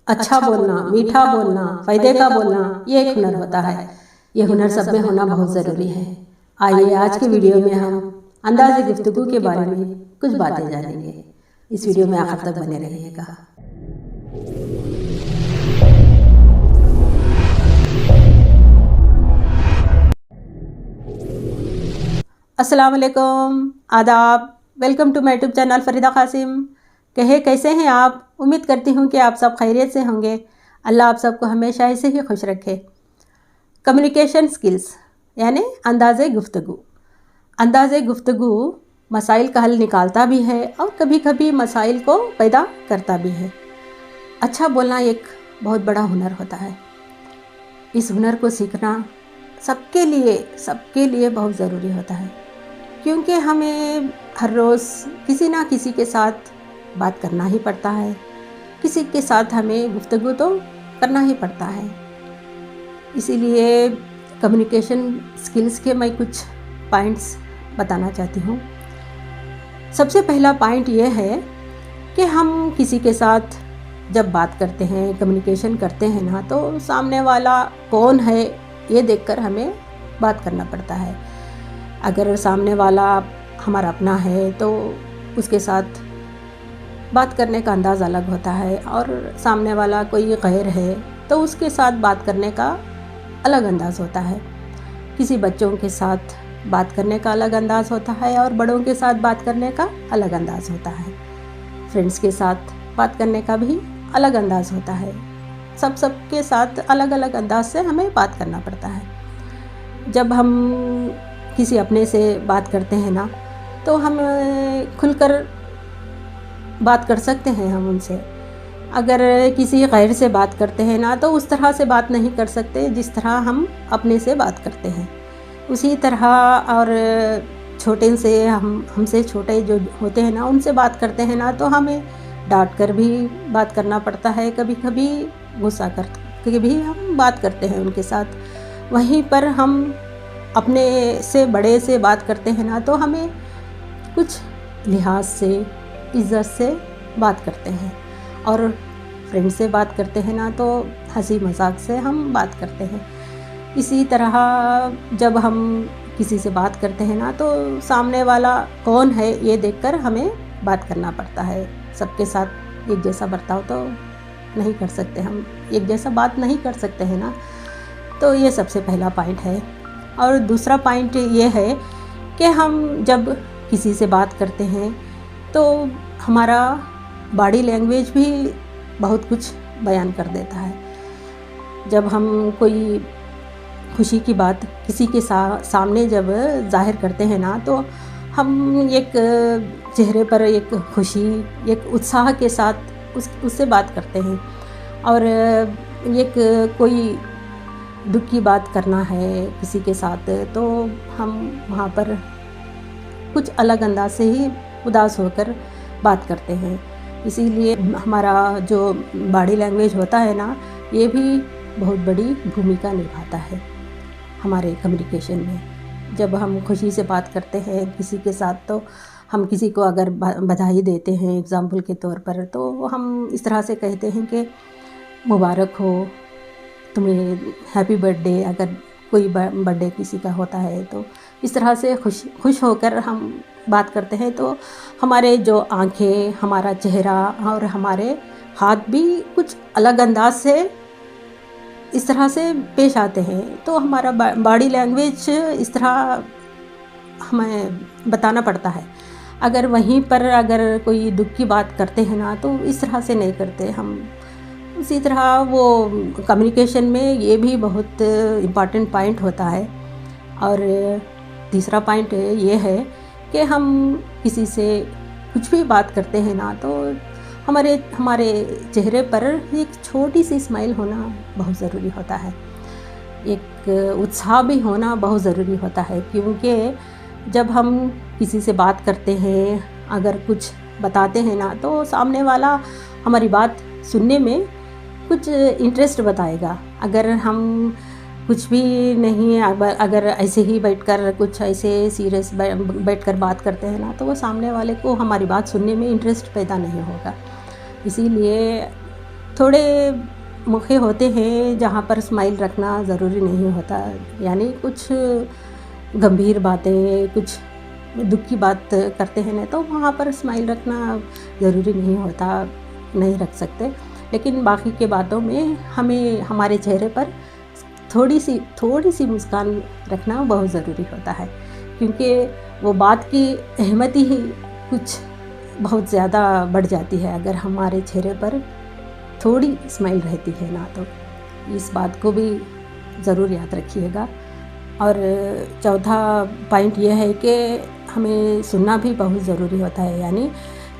अच्छा बोलना, मीठा बोलना, फ़ायदे का बोलना, ये एक हुनर होता है। ये हुनर सब में होना बहुत ज़रूरी है। आइए आज की वीडियो में हम अंदाज़े गुफ्तगू के बारे में कुछ बातें जानेंगे। इस वीडियो में आखिर तक बने रहिएगा। अस्सलाम वालेकुम, आदाब, welcome to my YouTube channel Farida Qasim. कैसे हैं आप? उम्मीद करती हूँ कि आप सब खैरियत से होंगे। अल्लाह आप सबको हमेशा ऐसे ही खुश रखे। कम्युनिकेशन स्किल्स यानी अंदाज़े गुफ्तगू। अंदाज़े गुफ्तगू मसाइल का हल निकालता भी है और कभी कभी मसाइल को पैदा करता भी है। अच्छा बोलना एक बहुत बड़ा हुनर होता है। इस हुनर को सीखना सबके लिए बहुत ज़रूरी होता है, क्योंकि हमें हर रोज़ किसी ना किसी के साथ बात करना ही पड़ता है। किसी के साथ हमें गुफ्तगू तो करना ही पड़ता है। इसीलिए कम्युनिकेशन स्किल्स के मैं कुछ पॉइंट्स बताना चाहती हूँ। सबसे पहला पॉइंट ये है कि हम किसी के साथ जब बात करते हैं, कम्युनिकेशन करते हैं ना, तो सामने वाला कौन है ये देखकर हमें बात करना पड़ता है। अगर सामने वाला हमारा अपना है तो उसके साथ बात करने का अंदाज़ अलग होता है, और सामने वाला कोई गैर है तो उसके साथ बात करने का अलग अंदाज़ होता है। किसी बच्चों के साथ बात करने का अलग अंदाज़ होता है और बड़ों के साथ बात करने का अलग अंदाज़ होता है। फ्रेंड्स के साथ बात करने का भी अलग अंदाज़ होता है। सबके साथ अलग अलग अंदाज से हमें बात करना पड़ता है। जब हम किसी अपने से बात करते हैं ना, तो हम खुलकर बात कर सकते हैं हम उनसे। अगर किसी गैर से बात करते हैं ना, तो उस तरह से बात नहीं कर सकते जिस तरह हम अपने से बात करते हैं। उसी तरह और छोटे से हमसे छोटे जो होते हैं ना, उनसे बात करते हैं ना, तो हमें डांट कर भी बात करना पड़ता है। कभी कभी गुस्सा करके भी हम बात करते हैं उनके साथ। वहीं पर हम अपने से बड़े से बात करते हैं ना, तो हमें कुछ लिहाज से, इज़्ज़त से बात करते हैं। और फ्रेंड से बात करते हैं ना, तो हंसी मजाक से हम बात करते हैं। इसी तरह जब हम किसी से बात करते हैं ना, तो सामने वाला कौन है ये देखकर हमें बात करना पड़ता है। सबके साथ एक जैसा बर्ताव तो नहीं कर सकते, हम एक जैसा बात नहीं कर सकते हैं ना। तो ये सबसे पहला पॉइंट है। और दूसरा पॉइंट ये है कि हम जब किसी से बात करते हैं तो हमारा बॉडी लैंग्वेज भी बहुत कुछ बयान कर देता है। जब हम कोई खुशी की बात किसी के सामने जब जाहिर करते हैं ना, तो हम एक चेहरे पर एक खुशी, एक उत्साह के साथ उससे बात करते हैं। और एक कोई दुख की बात करना है किसी के साथ, तो हम वहाँ पर कुछ अलग अंदाज से ही उदास होकर बात करते हैं। इसीलिए हमारा जो बॉडी लैंग्वेज होता है ना, ये भी बहुत बड़ी भूमिका निभाता है हमारे कम्युनिकेशन में। जब हम खुशी से बात करते हैं किसी के साथ, तो हम किसी को अगर बधाई देते हैं एग्ज़ाम्पल के तौर पर, तो हम इस तरह से कहते हैं कि मुबारक हो तुम्हें, हैप्पी बर्थडे। अगर कोई बर्थडे किसी का होता है तो इस तरह से खुश होकर हम बात करते हैं। तो हमारे जो आंखें, हमारा चेहरा और हमारे हाथ भी कुछ अलग अंदाज से इस तरह से पेश आते हैं। तो हमारा बॉडी लैंग्वेज इस तरह हमें बताना पड़ता है। अगर वहीं पर अगर कोई दुख की बात करते हैं ना, तो इस तरह से नहीं करते हम। उसी तरह वो कम्युनिकेशन में ये भी बहुत इम्पॉर्टेंट पॉइंट होता है। और तीसरा पॉइंट ये है कि हम किसी से कुछ भी बात करते हैं ना, तो हमारे चेहरे पर एक छोटी सी स्माइल होना बहुत ज़रूरी होता है। एक उत्साह भी होना बहुत ज़रूरी होता है, क्योंकि जब हम किसी से बात करते हैं, अगर कुछ बताते हैं ना, तो सामने वाला हमारी बात सुनने में कुछ इंटरेस्ट बताएगा। अगर हम कुछ भी नहीं, अगर ऐसे ही बैठकर कुछ ऐसे सीरियस बैठकर बात करते हैं ना, तो वो सामने वाले को हमारी बात सुनने में इंटरेस्ट पैदा नहीं होगा। इसीलिए थोड़े मौके होते हैं जहाँ पर स्माइल रखना ज़रूरी नहीं होता, यानी कुछ गंभीर बातें, कुछ दुख की बात करते हैं ना, तो वहाँ पर स्माइल रखना ज़रूरी नहीं होता, नहीं रख सकते। लेकिन बाकी के बातों में हमें हमारे चेहरे पर थोड़ी सी मुस्कान रखना बहुत ज़रूरी होता है, क्योंकि वो बात की अहमियत ही कुछ बहुत ज़्यादा बढ़ जाती है अगर हमारे चेहरे पर थोड़ी स्माइल रहती है ना। तो इस बात को भी ज़रूर याद रखिएगा। और चौथा पॉइंट ये है कि हमें सुनना भी बहुत ज़रूरी होता है, यानी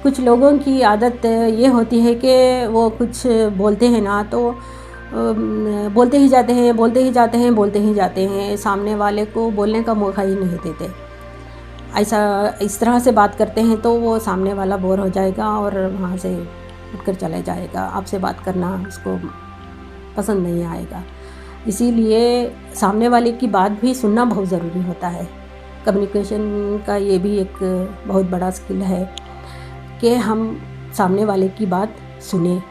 कुछ लोगों की आदत ये होती है कि वो कुछ बोलते हैं ना तो बोलते ही जाते हैं, सामने वाले को बोलने का मौका ही नहीं देते। इस तरह से बात करते हैं तो वो सामने वाला बोर हो जाएगा और वहाँ से उठकर चला जाएगा, आपसे बात करना उसको पसंद नहीं आएगा। इसीलिए सामने वाले की बात भी सुनना बहुत ज़रूरी होता है। कम्युनिकेशन का ये भी एक बहुत बड़ा स्किल है कि हम सामने वाले की बात सुने।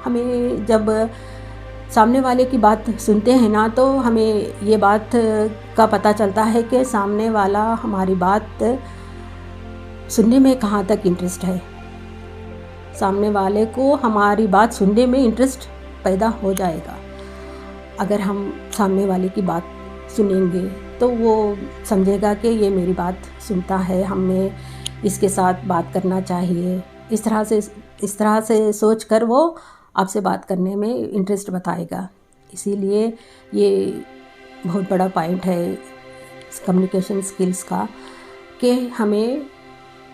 हमें जब सामने वाले की बात सुनते हैं ना तो हमें ये बात का पता चलता है कि सामने वाला हमारी बात सुनने में कहाँ तक इंटरेस्ट है। सामने वाले को हमारी बात सुनने में इंटरेस्ट पैदा हो जाएगा अगर हम सामने वाले की बात सुनेंगे, तो वो समझेगा कि ये मेरी बात सुनता है, हमें इसके साथ बात करना चाहिए। इस तरह से सोचकर वो आपसे बात करने में इंटरेस्ट बताएगा। इसीलिए ये बहुत बड़ा पॉइंट है कम्युनिकेशन स्किल्स का कि हमें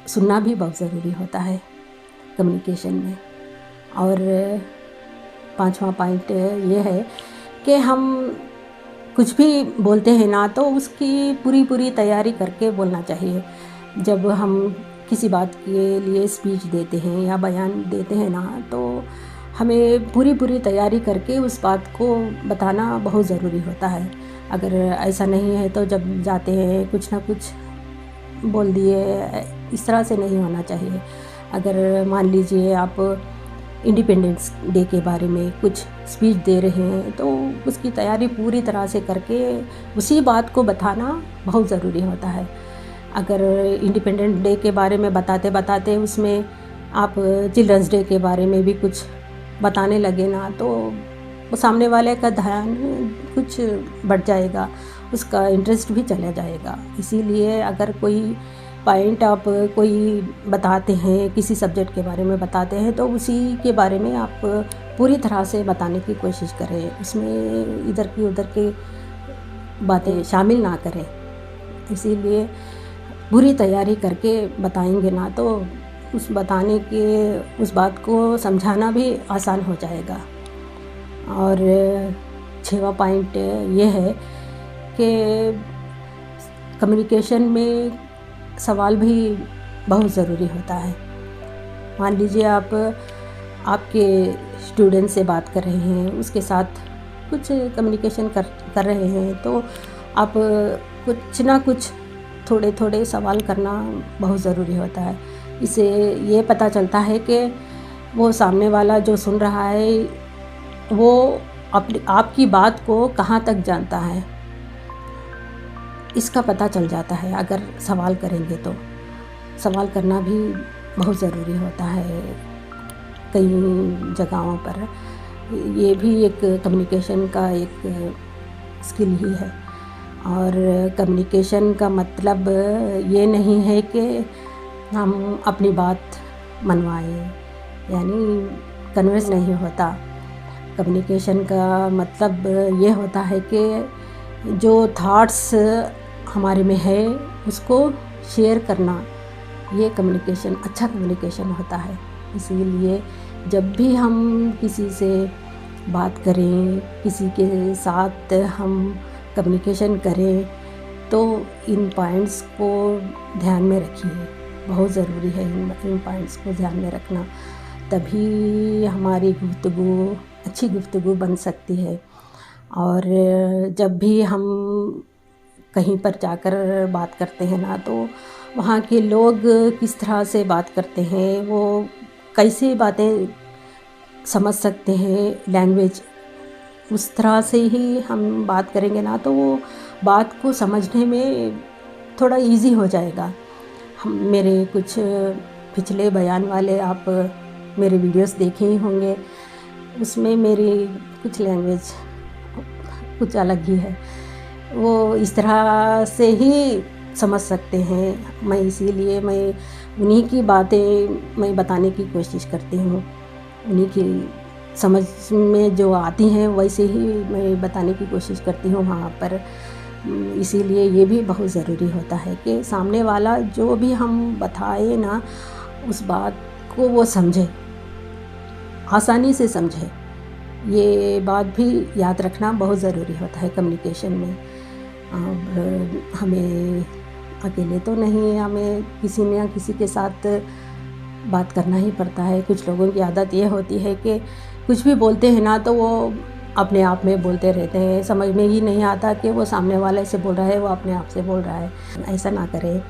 सुनना भी बहुत ज़रूरी होता है कम्युनिकेशन में। और पांचवा पॉइंट ये है कि हम कुछ भी बोलते हैं ना तो उसकी पूरी तैयारी करके बोलना चाहिए। जब हम किसी बात के लिए स्पीच देते हैं या बयान देते हैं ना तो हमें पूरी तैयारी करके उस बात को बताना बहुत ज़रूरी होता है। अगर ऐसा नहीं है तो जब जाते हैं कुछ ना कुछ बोल दिए, इस तरह से नहीं होना चाहिए। अगर मान लीजिए आप इंडिपेंडेंस डे के बारे में कुछ स्पीच दे रहे हैं तो उसकी तैयारी पूरी तरह से करके उसी बात को बताना बहुत ज़रूरी होता है। अगर इंडिपेंडेंस डे के बारे में बताते उसमें आप चिल्ड्रंस डे के बारे में भी कुछ बताने लगे ना तो वो सामने वाले का ध्यान कुछ बढ़ जाएगा, उसका इंटरेस्ट भी चला जाएगा। इसीलिए अगर कोई पॉइंट आप कोई बताते हैं, किसी सब्जेक्ट के बारे में बताते हैं तो उसी के बारे में आप पूरी तरह से बताने की कोशिश करें, उसमें इधर की उधर की बातें शामिल ना करें। इसीलिए पूरी तैयारी करके बताएंगे ना तो उस बात को समझाना भी आसान हो जाएगा। और 6वां पॉइंट ये है कि कम्युनिकेशन में सवाल भी बहुत ज़रूरी होता है। मान लीजिए आप आपके स्टूडेंट से बात कर रहे हैं, उसके साथ कुछ कम्युनिकेशन कर रहे हैं तो आप कुछ ना कुछ थोड़े सवाल करना बहुत ज़रूरी होता है। इससे ये पता चलता है कि वो सामने वाला जो सुन रहा है वो आपकी बात को कहाँ तक जानता है, इसका पता चल जाता है। अगर सवाल करेंगे तो सवाल करना भी बहुत ज़रूरी होता है कई जगहों पर। ये भी एक कम्युनिकेशन का एक स्किल ही है। और कम्युनिकेशन का मतलब ये नहीं है कि हम अपनी बात मनवाएं, यानी कन्विंस नहीं होता। कम्युनिकेशन का मतलब ये होता है कि जो थॉट्स हमारे में है उसको शेयर करना, ये कम्युनिकेशन अच्छा कम्युनिकेशन होता है। इसीलिए जब भी हम किसी से बात करें, किसी के साथ हम कम्युनिकेशन करें तो इन पॉइंट्स को ध्यान में रखिए, बहुत ज़रूरी है इन पॉइंट्स को ध्यान में रखना, तभी हमारी गुफ्तगू अच्छी गुफ्तगू बन सकती है। और जब भी हम कहीं पर जाकर बात करते हैं ना तो वहाँ के लोग किस तरह से बात करते हैं, वो कैसे बातें समझ सकते हैं लैंग्वेज, उस तरह से ही हम बात करेंगे ना तो वो बात को समझने में थोड़ा इजी हो जाएगा। हम मेरे कुछ पिछले बयान वाले आप मेरे वीडियोस देखे ही होंगे, उसमें मेरी कुछ लैंग्वेज कुछ अलग ही है, वो इस तरह से ही समझ सकते हैं। मैं इसीलिए मैं उन्हीं की बातें मैं बताने की कोशिश करती हूँ, उन्हीं की समझ में जो आती हैं वैसे ही मैं बताने की कोशिश करती हूँ वहाँ पर। इसीलिए ये भी बहुत ज़रूरी होता है कि सामने वाला जो भी हम बताए ना उस बात को वो समझे, आसानी से समझे। ये बात भी याद रखना बहुत ज़रूरी होता है कम्युनिकेशन में। और हमें अकेले तो नहीं, हमें किसी न किसी के साथ बात करना ही पड़ता है। कुछ लोगों की आदत ये होती है कि कुछ भी बोलते हैं ना तो वो अपने आप में बोलते रहते हैं, समझ में ही नहीं आता कि वो सामने वाले से बोल रहा है, वो अपने आप से बोल रहा है। ऐसा ना करें।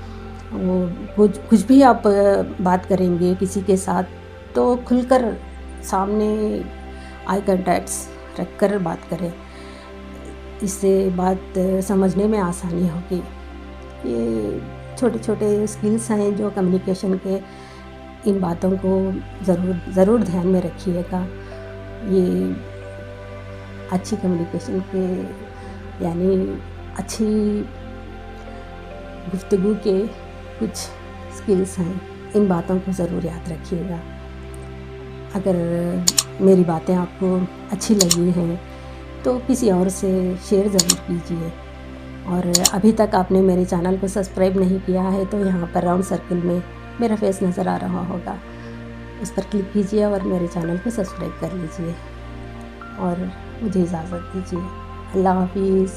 वो कुछ भी आप बात करेंगे किसी के साथ तो खुलकर सामने आई कॉन्टैक्ट्स रखकर बात करें, इससे बात समझने में आसानी होगी। ये छोटे छोटे स्किल्स हैं जो कम्युनिकेशन के, इन बातों को ज़रूर ध्यान में रखिएगा। ये अच्छी कम्युनिकेशन के यानी अच्छी गुफ्तगू के कुछ स्किल्स हैं, इन बातों को ज़रूर याद रखिएगा। अगर मेरी बातें आपको अच्छी लगी हैं तो किसी और से शेयर ज़रूर कीजिए। और अभी तक आपने मेरे चैनल को सब्सक्राइब नहीं किया है तो यहाँ पर राउंड सर्कल में मेरा फेस नज़र आ रहा होगा, उस पर क्लिक कीजिए और मेरे चैनल को सब्सक्राइब कर लीजिए। और मुझे इजाज़त दीजिए। अल्लाह हाफिज़।